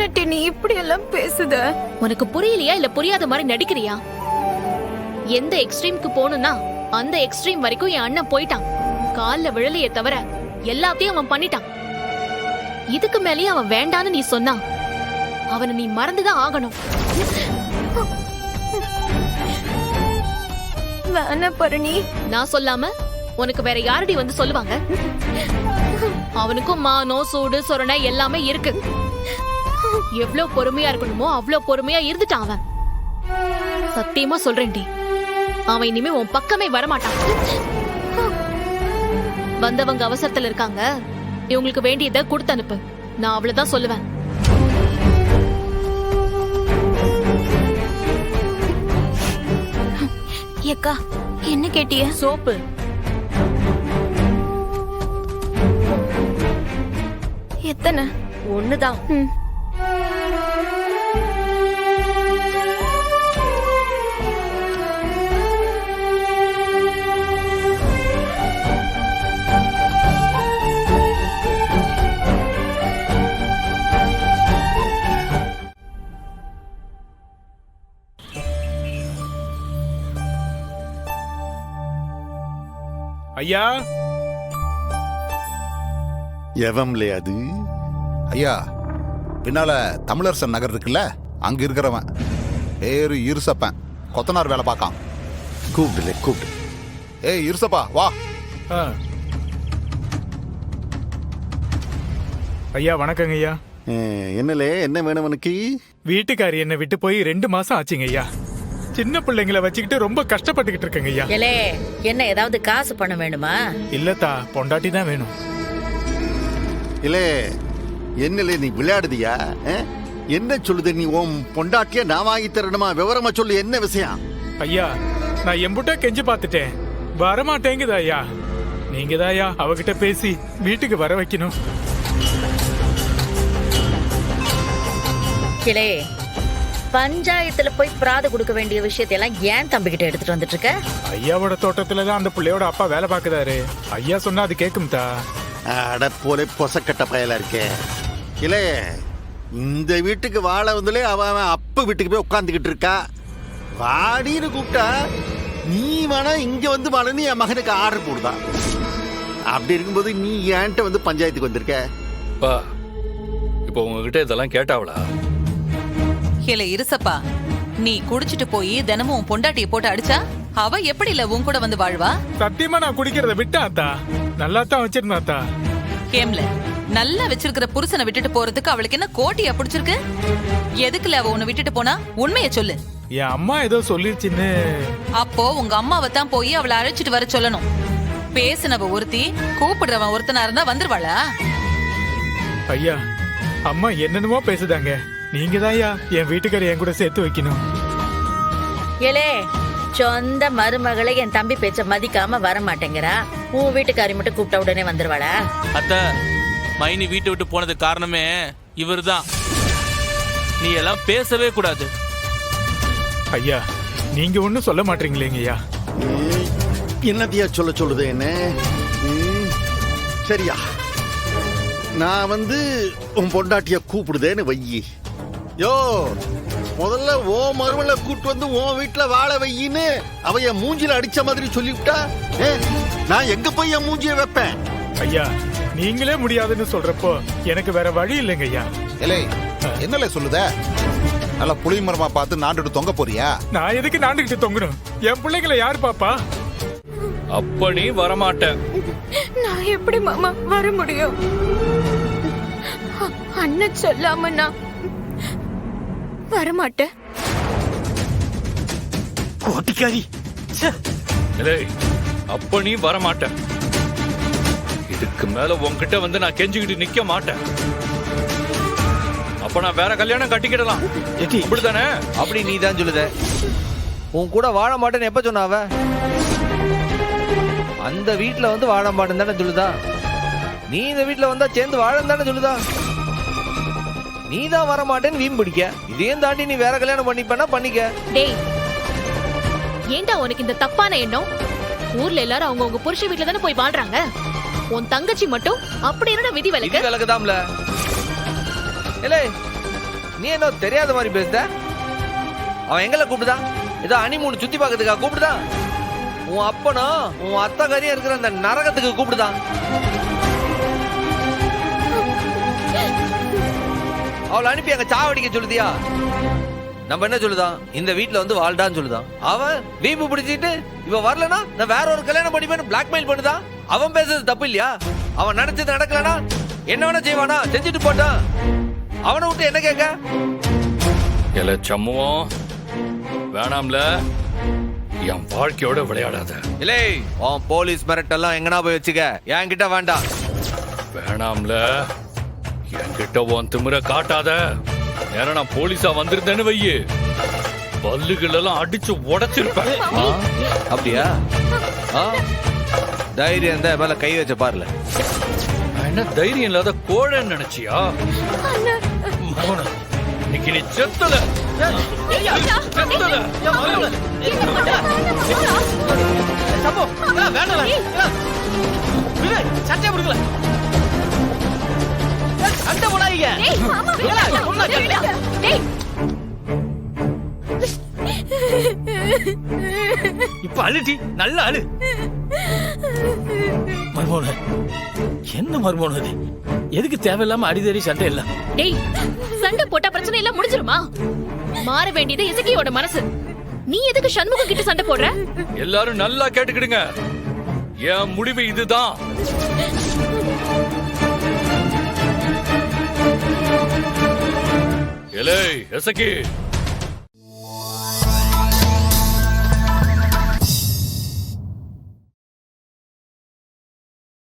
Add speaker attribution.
Speaker 1: நட்டி நீ இப்படி எல்லாம் பேசுத?
Speaker 2: உனக்கு புரியலையா இல்ல புரியாத மாதிரி நடிக்கிறியா? எந்த எக்ஸ்ட்ரீம்க்கு போகணும்னா அந்த எக்ஸ்ட்ரீம் வரைக்கும் என் அண்ணன் போயிட்டான். கால்ல விழலையே தவிர எல்லாத்தையும் அவன் பண்ணிட்டான். இதுக்கு மேலேயே அவன் வேண்டான்னு நீ சொன்னா அவனை நீ மறந்துதான் ஆகணும்.
Speaker 1: வேணா பரணி.
Speaker 2: நான் சொல்லாம உனக்கு வேற யாரடி வந்து சொல்லுவாங்க? அவனுக்கும் மானம் சூடு சொரணை எல்லாமே இருக்கு. எவ்வளவு பொறுமையா இருக்கணுமோ அவ்வளவு பொறுமையா இருந்துட்டான் அவன். சத்தியமா சொல்றேன்டி, அவன் இனிமே உன் பக்கமே வரமாட்டான். வந்தவங்க அவசரத்துல இருக்காங்க, இவங்களுக்கு வேண்டியதை கொடுத்து அனுப்பு. நான் அவ்வளவுதான் சொல்லுவேன்.
Speaker 1: ஏக்கா என்ன கேட்டிய?
Speaker 2: சோப்பு.
Speaker 1: எத்தனை?
Speaker 2: ஒண்ணுதான்.
Speaker 3: ஐயா,
Speaker 4: எவம்லே அது? ஐயா, பின்னால தமிழரசன் நகர் இருக்குல்ல, அங்க இருக்கிறவன் பேரு இருசப்பன், கொத்தனார் வேலை பார்க்கான். கூப்பிடுல கூப்பிடு. ஏய் இருசப்பா வா.
Speaker 3: ஐயா வணக்கங்க ஐயா.
Speaker 4: என்னலே என்ன வேணும் உனக்கு?
Speaker 3: வீட்டுக்காரி என்ன விட்டு போய் 2 மாசம் ஆச்சுங்க ஐயா. சின்ன பிள்ளைங்களை வச்சுக்கிட்டு ரொம்ப கஷ்டப்பட்டுக்கிட்டு இருக்கேங்க ஐயா.
Speaker 5: என்ன ஏதாவது காசு பண்ண வேணுமா?
Speaker 3: இல்லத்தா, பொண்டாட்டி தான் வேணும்.
Speaker 4: இல்லே என்னலே நீ விளையாடுதியா? என்ன சொல்லுது? நீ உன் பொண்டாட்டிய நான் வாங்கி தரணுமா? விவரமா சொல்லு, என்ன விஷயம்?
Speaker 3: ஐயா, நான் எம்புட்டா கெஞ்சு பார்த்துட்டேன், வரமாட்டேங்குதா ஐயா. நீங்க தான் ஐயா அவகிட்ட பேசி வீட்டுக்கு வர வைக்கணும்.
Speaker 5: கிளே, பஞ்சாயத்துல போய் பிராது கொடுக்க வேண்டிய விஷயத்தையெல்லாம் ஏன் தம்பிக்கிட்ட எடுத்துட்டு வந்துட்டு இருக்க?
Speaker 3: ஐயாவோட தோட்டத்துலதான் அந்த பிள்ளையோட அப்பா வேலை பாக்குறாரு. ஐயா சொன்னா அது கேக்கும்தா.
Speaker 4: அட போல பொசக்கட்ட பயலா இருக்கே. இல்ல இந்த வீட்டுக்கு வாழ வந்துலே அவன் அப்ப வீட்டுக்கு போய் உட்காந்துக்கிட்டு இருக்கா. வாடின்னு கூப்பிட்டா நீ வேணா இங்க வந்து வாழன்னு என் மகனுக்கு ஆர்டர் போடுதான். அப்படி இருக்கும்போது நீ ஏன்ட்ட வந்து பஞ்சாயத்துக்கு வந்திருக்க?
Speaker 6: இப்போ உங்ககிட்ட இதெல்லாம் கேட்டாவளா?
Speaker 7: இல்ல இருசப்பா, நீ குடிச்சிட்டு போய் தினமும் உன் பொண்டாட்டிய போட்டு அடிச்சா அவ எப்படி இல்ல உன் கூட வந்து வாழ்வா?
Speaker 3: சத்தியமா நான் குடிக்கிறத விட்டாத்தா, நல்லா தான் வச்சிருந்தாத்தா.
Speaker 7: கேம்ல நல்லா வச்சிருக்கிற புருஷனை விட்டுட்டு போறதுக்கு அவளுக்கு என்ன கோட்டியா பிடிச்சிருக்கு? எதுக்குல அவ உன்னை விட்டுட்டு போனா? உண்மைய சொல்லு.
Speaker 3: என் அம்மா ஏதோ சொல்லிருச்சுன்னு.
Speaker 7: அப்போ உங்க அம்மாவை தான் போய் அவளை அழைச்சிட்டு வர சொல்லணும். பேசினவ ஒருத்தி, கூப்பிடுறவன் ஒருத்தனா இருந்தா வந்துருவாளா?
Speaker 3: ஐயா, அம்மா என்னென்னமோ பேசுதாங்க. நீங்க தான் ஐயா என் வீட்டுக்கார என் கூட சேர்த்து வைக்கணும்.
Speaker 5: ஏலே, சொந்த மருமகளை என் தம்பி பேச்ச மதிக்காம வர மாட்டேங்கிறா. உன் வீட்டுக்காரி மட்டும் கூப்பிட்ட உடனே வந்துருவாளா?
Speaker 8: அத்த, மைனி வீட்டை விட்டு போனது காரணமே இவர்தான். நீ எல்லாம் பேசவே கூடாது.
Speaker 3: ஐயா, நீங்க ஒண்ணும் சொல்ல மாட்டீங்களேங்க ஐயா.
Speaker 4: என்னத்தையா சொல்ல சொல்லுது என்ன? சரியா, நான் வந்து உன் பொண்டாட்டிய கூப்பிடுதேன்னு வையி. யோ, முதல்ல ஓ மருமலை கூட்டு வந்து உன் வீட்டுல வாழ வையின்னு அவ என் மூஞ்சில அடிச்ச மாதிரி சொல்லிவிட்டா நான் எங்க போய் என் மூஞ்சிய வைப்பேன்?
Speaker 3: ஐயா, நீங்களே முடியாதுன்னு சொல்றப்போ எனக்கு வேற வழி இல்லைங்க ஐயா.
Speaker 4: ஏலே, என்னல சொல்லுத? நல்லா புளி மரமா பார்த்து நாண்டுட்டு தொங்க போறியா?
Speaker 3: நான் எதுக்கு நாண்டுகிட்டு தொங்கணும்? என் பிள்ளைங்களை யாரு பாப்பா?
Speaker 6: அப்ப நீ வரமாட்ட.
Speaker 1: நான் எப்படி மாமா வர முடியும்? அண்ணன் சொல்லாம நான் வரமாட்டேன்.
Speaker 4: கோட்டிக்காரி,
Speaker 6: அப்ப நீ வரமாட்ட. இதுக்கு மேல உன்கிட்ட வந்து நான் கெஞ்சிக்கிட்டு நிக்க மாட்டேன். அப்ப நான் வேற கல்யாணம் கட்டிக்கிடலாம். இப்படிதானே?
Speaker 9: அப்படி நீ தான் சொல்லுத. உன் கூட வாழ மாட்டேன்னு எப்ப சொன்னாவ? அந்த வீட்டுல வந்து வாழ மாட்டேன்னு தானே சொல்லுதா? நீ இந்த வீட்டுல வந்தா சேர்ந்து வாழன்னு தானே சொல்லுதா? நீ தான் வர மாட்டேன்னு வீம்பு பிடிக்க. இதையும் தாண்டி நீ வேற கல்யாணம் பண்ணிப்பேன்னா பண்ணிக்க.
Speaker 2: டேய், ஏண்டா உனக்கு இந்த தப்பான எண்ணம்? ஊர்ல எல்லாரும் அவங்க புருஷ வீட்டுல தானே போய் வாழ்றாங்க. உன் தங்கச்சி மட்டும் அப்படி என்ன விதி விலக்கு?
Speaker 9: விலக்குதாம்ல. இல்ல நீ என்ன தெரியாத மாதிரி பேசுத? அவன் எங்களை கூப்பிடுதான்? ஏதோ ஹனிமூன் சுத்தி பார்க்கறதுக்கா கூப்பிடுதான்? உன் அப்பனும் உன் அத்தை கறியா இருக்கிற அந்த நரகத்துக்கு கூப்பிடுதான். அவளை அனுப்பி அங்க சாவடிக்க சொல்லுதியா? நம்ம என்ன சொல்லுதான்? இந்த வீட்டுல வந்து வாழ்டான்னு சொல்லுதான். அவன் வீம்பு பிடிச்சிட்டு இவ வரலனா நான் வேற ஒரு கல்யாணம் பண்ணிப்பேன்னு பிளாக்மெயில் பண்ணுதான். அவன் பேசுறது தப்பு இல்லையா? அவன் நினைச்சது நடக்கலனா என்ன வேணா செய்வானா? செஞ்சுட்டு போட்டான். அவனை விட்டு என்ன கேட்க?
Speaker 6: எல சம்முவம் வேணாம்ல, என் வாழ்க்கையோட விளையாடாத.
Speaker 9: இல்லை உன் போலீஸ் மிரட்டெல்லாம் எங்கனா போய் வச்சுக்க, என்கிட்ட வேண்டாம்.
Speaker 6: வேணாம்ல, என்கிட்ட உன் திமிர காட்டாத. ஏன்னா நான் போலீஸா வந்திருந்தேன்னு வையு, பல்லுகள் எல்லாம் அடிச்சு உடைச்சிருப்பேன்.
Speaker 9: அப்படியா? தைரியம் இருந்தா மேல கை வச்ச பாருல.
Speaker 6: நான் என்ன தைரியம் இல்லாத கோழன்னு நினைச்சியா? மகனே, இன்னைக்கு நீ செத்தல.
Speaker 8: சட்டை கொடுக்கல. சண்டை போடாதீங்க. இப்ப அழுட்டி நல்ல அழு. மர்மோன என்ன மர்மோன அது? எதுக்கு தேவையில்லாம அடிதடி சண்டை இல்ல?
Speaker 2: டேய், சண்டை போட்டா பிரச்சனை எல்லாம் முடிஞ்சிருமா? மாற வேண்டியது இசக்கியோட மனசு. நீ எதுக்கு சண்முகம் கிட்ட சண்டை போடுற?
Speaker 6: எல்லாரும் நல்லா கேட்டுக்கிடுங்க, என் முடிவு இதுதான். எலே எசக்கி,